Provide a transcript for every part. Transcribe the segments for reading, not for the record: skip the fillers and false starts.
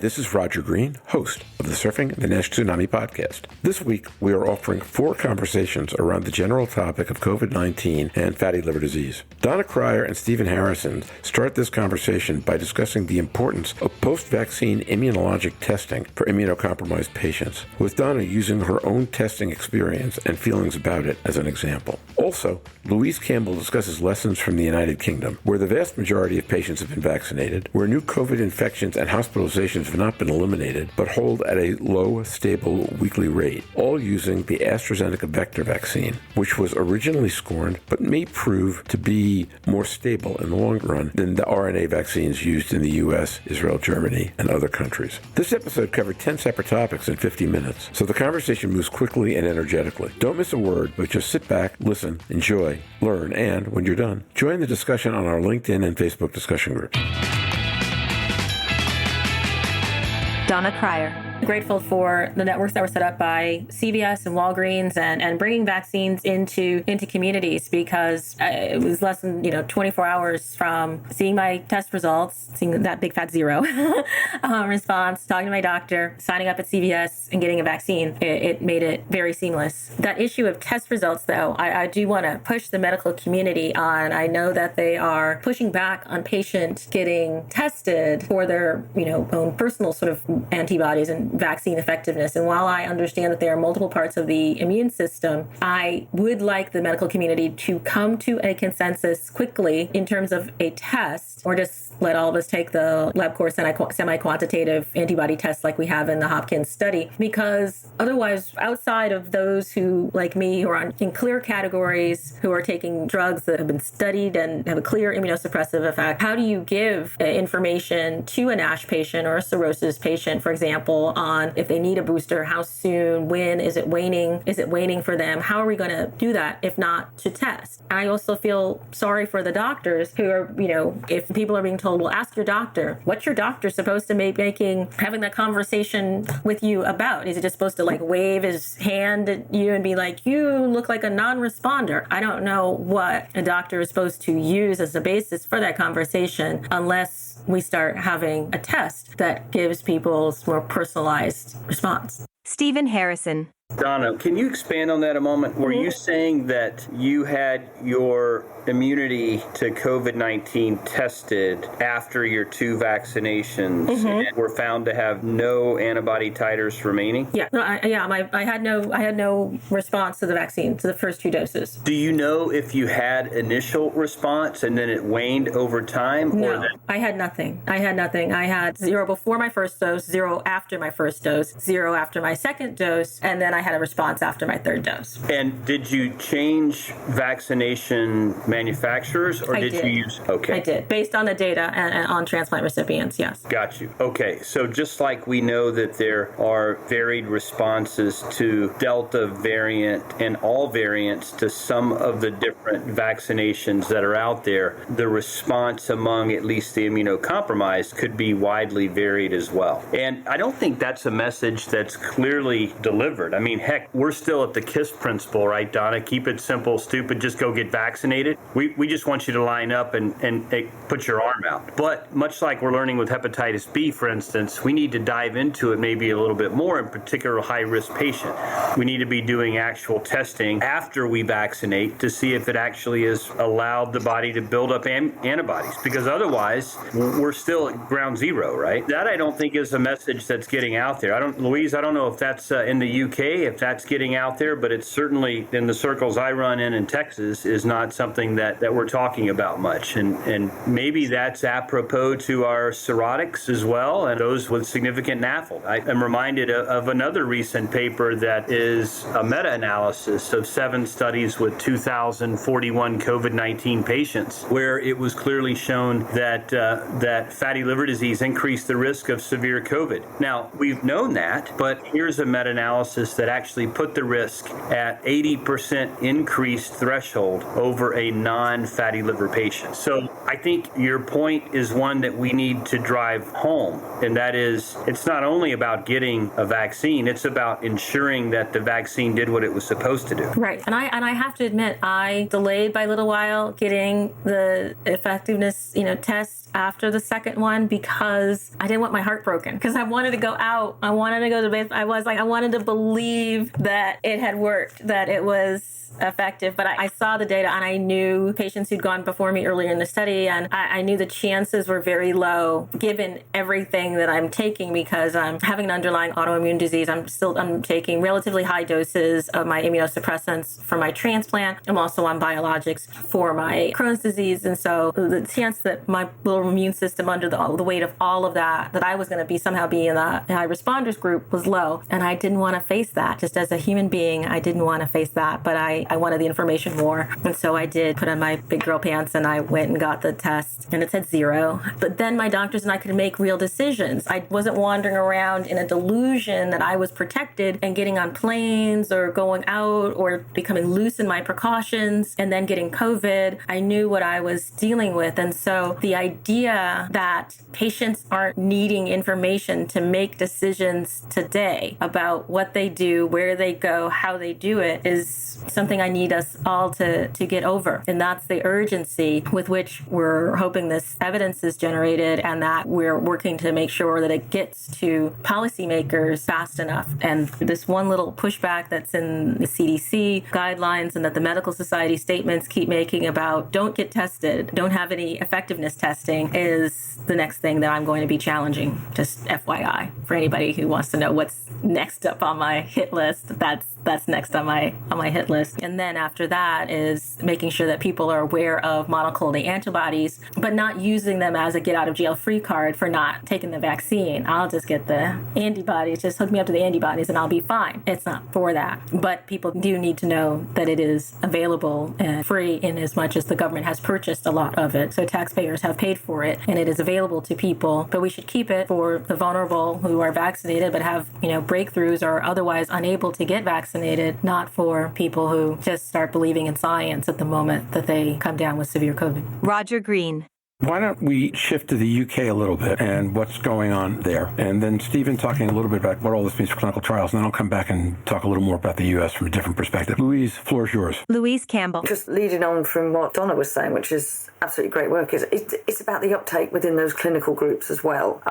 this is Roger Green, host of the Surfing the Nash Tsunami podcast. This week, we are offering 4 conversations around the general topic of COVID-19 and fatty liver disease. Donna Cryer and Stephen Harrison start this conversation by discussing the importance of post-vaccine immunologic testing for immunocompromised patients, with Donna using her own testing experience and feelings about it as an example. Also, Louise Campbell discusses lessons from the United Kingdom, where the vast majority of patients have been vaccinated, where new COVID infections and hospitalizations have not been eliminated, but hold at a low, stable weekly rate, all using the AstraZeneca vector vaccine, which was originally scorned, but may prove to be more stable in the long run than the RNA vaccines used in the US, Israel, Germany, and other countries. This episode covered 10 separate topics in 50 minutes, so the conversation moves quickly and energetically. Don't miss a word, but just sit back, listen, enjoy, learn, and, when you're done, join the discussion on our LinkedIn and Facebook discussion groups. Donna Cryer. Grateful for the networks that were set up by CVS and Walgreens and bringing vaccines into communities, because it was less than 24 hours from seeing my test results, seeing that big fat 0 response, talking to my doctor, signing up at CVS and getting a vaccine. It made it very seamless. That issue of test results, though, I do want to push the medical community on. I know that they are pushing back on patients getting tested for their own personal sort of antibodies and vaccine effectiveness. And while I understand that there are multiple parts of the immune system, I would like the medical community to come to a consensus quickly in terms of a test, or just let all of us take the LabCorp semi-quantitative antibody test like we have in the Hopkins study, because otherwise, outside of those who, like me, who are in clear categories, who are taking drugs that have been studied and have a clear immunosuppressive effect, how do you give information to a NASH patient or a cirrhosis patient, for example, on if they need a booster, how soon, when, is it waning? Is it waning for them? How are we going to do that if not to test? And I also feel sorry for the doctors who are, if people are being told, well, ask your doctor. What's your doctor supposed to be having that conversation with you about? Is it just supposed to wave his hand at you and be like, you look like a non-responder? I don't know what a doctor is supposed to use as a basis for that conversation unless we start having a test that gives people more personalized response. Stephen Harrison. Donna, can you expand on that a moment? Were you saying that you had your immunity to COVID-19 tested after your 2 vaccinations and were found to have no antibody titers remaining? Yeah, I had no response to the vaccine, to the first 2 doses. Do you know if you had initial response and then it waned over time? No, I had nothing. I had 0 before my first dose, 0 after my first dose, 0 after my second dose, and then I had a response after my 3rd dose. And did you change vaccination manufacturers, or did you use? Okay. I did, based on the data and on transplant recipients, yes. Got you. Okay, so just like we know that there are varied responses to Delta variant and all variants to some of the different vaccinations that are out there, the response among at least the immunocompromised could be widely varied as well. And I don't think that's a message that's clearly delivered. I mean, heck, we're still at the KISS principle, right, Donna? Keep it simple, stupid, just go get vaccinated. We just want you to line up and put your arm out. But much like we're learning with hepatitis B, for instance, we need to dive into it maybe a little bit more, in particular a high-risk patient. We need to be doing actual testing after we vaccinate to see if it actually has allowed the body to build up antibodies, because otherwise we're still at ground zero, right? That I don't think is a message that's getting out there. Louise, I don't know if that's in the UK, if that's getting out there, but it's certainly in the circles I run in Texas is not something that we're talking about much. And maybe that's apropos to our cirrhotics as well, and those with significant NAFLD. I am reminded of another recent paper that is a meta-analysis of 7 studies with 2,041 COVID-19 patients, where it was clearly shown that fatty liver disease increased the risk of severe COVID. Now, we've known that, but here's a meta-analysis that actually put the risk at 80% increased threshold over a non-fatty liver patients. So I think your point is one that we need to drive home, and that is, it's not only about getting a vaccine, it's about ensuring that the vaccine did what it was supposed to do. Right. And I have to admit, I delayed by a little while getting the effectiveness, test after the second one because I didn't want my heart broken, because I wanted to go out. I wanted to go to base. I wanted to believe that it had worked, that it was effective. But I saw the data, and I knew patients who'd gone before me earlier in the study, and I knew the chances were very low given everything that I'm taking, because I'm having an underlying autoimmune disease. I'm taking relatively high doses of my immunosuppressants for my transplant. I'm also on biologics for my Crohn's disease. And so the chance that my little immune system, under the weight of all of that I was going to somehow be in the high responders group, was low. And I didn't want to face that. Just as a human being, I didn't want to face that, but I wanted the information more. And so I did put on my big girl pants, and I went and got the test, and it said 0. But then my doctors and I could make real decisions. I wasn't wandering around in a delusion that I was protected and getting on planes or going out or becoming loose in my precautions and then getting COVID. I knew what I was dealing with. And so the idea that patients aren't needing information to make decisions today about what they do, where they go, how they do it, is something I need us all to get over. And that's the urgency with which we're hoping this evidence is generated, and that we're working to make sure that it gets to policymakers fast enough. And this one little pushback that's in the CDC guidelines and that the medical society statements keep making about don't get tested, don't have any effectiveness testing, is the next thing that I'm going to be challenging. Just FYI, for anybody who wants to know what's next up on my hit list, that's next on my hit list. And then after that is making sure that people are aware of monoclonal antibodies, but not using them as a get out of jail free card for not taking the vaccine. I'll just get the antibodies, just hook me up to the antibodies and I'll be fine. It's not for that. But people do need to know that it is available and free, in as much as the government has purchased a lot of it. So taxpayers have paid for it, and it is available to people, but we should keep it for the vulnerable who are vaccinated but have, breakthroughs or otherwise unable to get vaccinated, not for people who just start believing in science at the moment that they come down with severe COVID. Roger Green. Why don't we shift to the UK a little bit and what's going on there? And then Stephen talking a little bit about what all this means for clinical trials. And then I'll come back and talk a little more about the US from a different perspective. Louise, floor is yours. Louise Campbell. Just leading on from what Donna was saying, which is absolutely great work, is it's about the uptake within those clinical groups as well.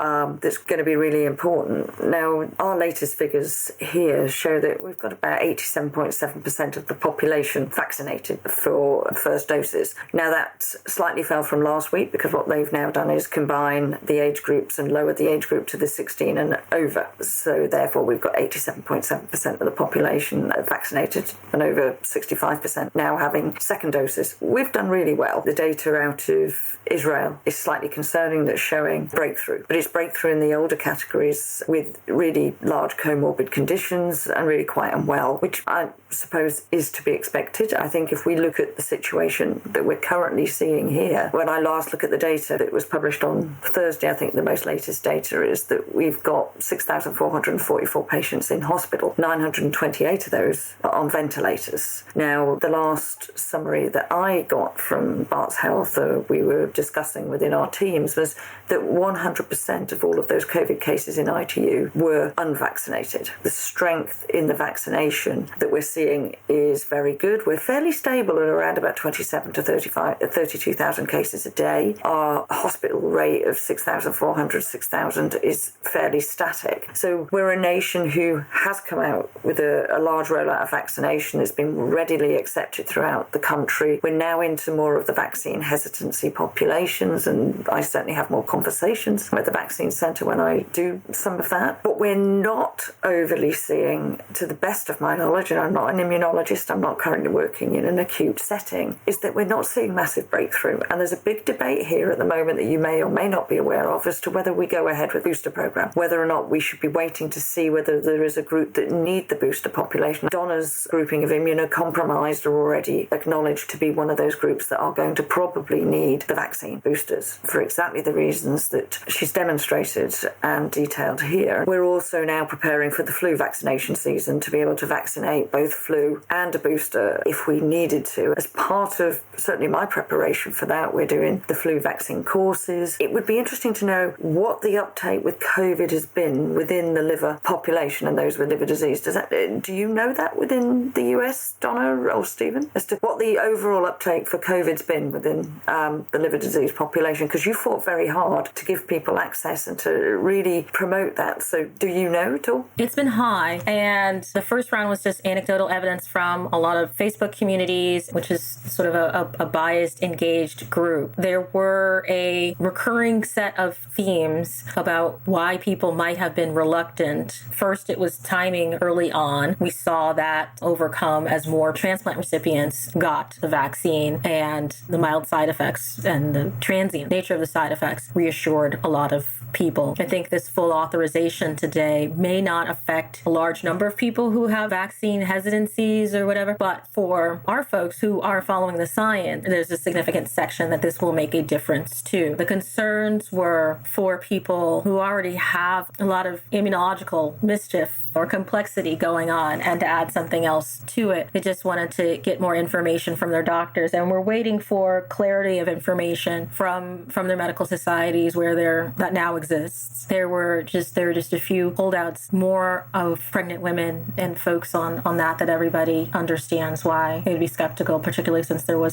That's going to be really important. Now, our latest figures here show that we've got about 87.7% of the population vaccinated for first doses. Now, that slightly fell from last week, because what they've now done is combine the age groups and lower the age group to the 16 and over. So therefore, we've got 87.7% of the population vaccinated and over 65% now having second doses. We've done really well. The data out of Israel is slightly concerning, that's showing breakthrough. But it's breakthrough in the older categories with really large comorbid conditions and really quite unwell, which I suppose is to be expected. I think if we look at the situation that we're currently seeing here, when I last look at the data that was published on Thursday, I think the most latest data is that we've got 6,444 patients in hospital, 928 of those are on ventilators. Now, the last summary that I got from Barts Health, we were discussing within our teams, was that 100% of all of those COVID cases in ITU were unvaccinated. The strength in the vaccination that we're seeing is very good. We're fairly stable at around about 27 to 32,000 cases a day. Our hospital rate of 6,400, 6,000 is fairly static. So we're a nation who has come out with a large rollout of vaccination. It's been readily accepted throughout the country. We're now into more of the vaccine hesitancy populations, and I certainly have more conversations at the vaccine centre when I do some of that. But we're not overly seeing, to the best of my knowledge, and I'm not an immunologist, I'm not currently working in an acute setting, is that we're not seeing massive breakthrough. And there's a big debate debate here at the moment that you may or may not be aware of as to whether we go ahead with the booster program, whether or not we should be waiting to see whether there is a group that need the booster population. Donna's grouping of immunocompromised are already acknowledged to be one of those groups that are going to probably need the vaccine boosters for exactly the reasons that she's demonstrated and detailed here. We're also now preparing for the flu vaccination season to be able to vaccinate both flu and a booster if we needed to. As part of certainly my preparation for that, we're doing the flu vaccine courses. It would be interesting to know what the uptake with COVID has been within the liver population and those with liver disease. Do you know that within the US, Donna or Stephen, as to what the overall uptake for COVID's been within the liver disease population? Because you fought very hard to give people access and to really promote that. So do you know at all? It's been high, and the first round was just anecdotal evidence from a lot of Facebook communities, which is sort of a biased, engaged group. There were a recurring set of themes about why people might have been reluctant. First, it was timing early on. We saw that overcome as more transplant recipients got the vaccine, and the mild side effects and the transient nature of the side effects reassured a lot of people. I think this full authorization today may not affect a large number of people who have vaccine hesitancies or whatever, but for our folks who are following the science, there's a significant section that this will make a difference too. The concerns were for people who already have a lot of immunological mischief or complexity going on, and to add something else to it. They just wanted to get more information from their doctors, and we're waiting for clarity of information from their medical societies where that now exists. There were just a few holdouts, more of pregnant women and folks on that everybody understands why they'd be skeptical, particularly since they were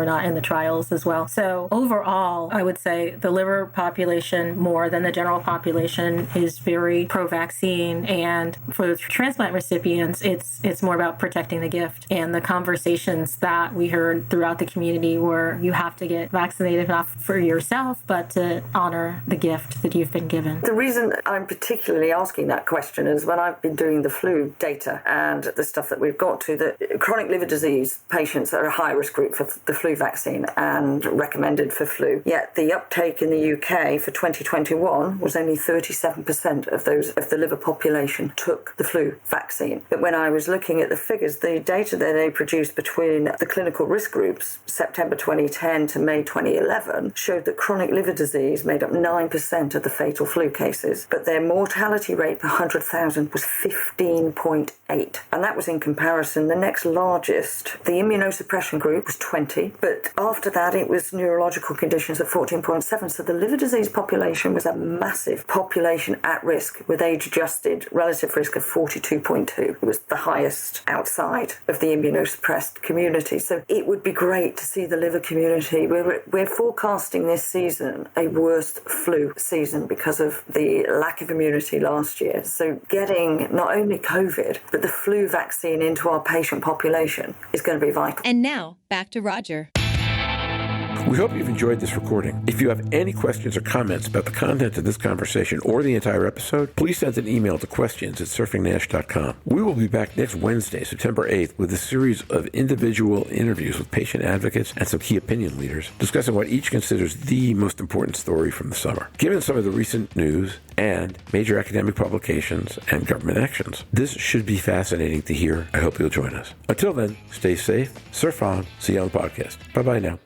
not in the trials as well. So overall, I would say the liver population more than the general population is very pro-vaccine. And for the transplant recipients, it's more about protecting the gift. And the conversations that we heard throughout the community were, you have to get vaccinated, not for yourself, but to honor the gift that you've been given. The reason I'm particularly asking that question is when I've been doing the flu data and the stuff that we've got to, that chronic liver disease patients are a high-risk group for the flu vaccine and recommended for flu. Yet the uptake in the UK for 2021 was only 37% of the liver population took the flu vaccine. But when I was looking at the figures, the data that they produced between the clinical risk groups, September 2010 to May 2011, showed that chronic liver disease made up 9% of the fatal flu cases, but their mortality rate per 100,000 was 15.8. And that was in comparison. The next largest, the immunosuppression group, was 20, but after that it was neurological conditions at 14.7. So the liver disease population was a massive population at risk with age-adjusted relative risk of 42.2. It was the highest outside of the immunosuppressed community. So it would be great to see the liver community. We're forecasting this season a worst flu season because of the lack of immunity last year. So getting not only COVID, but the flu vaccine into our patient population is going to be vital. And now, back to Roger. We hope you've enjoyed this recording. If you have any questions or comments about the content of this conversation or the entire episode, please send an email to questions@surfingnash.com. We will be back next Wednesday, September 8th, with a series of individual interviews with patient advocates and some key opinion leaders, discussing what each considers the most important story from the summer. Given some of the recent news and major academic publications and government actions, this should be fascinating to hear. I hope you'll join us. Until then, stay safe, surf on, see you on the podcast. Bye-bye now.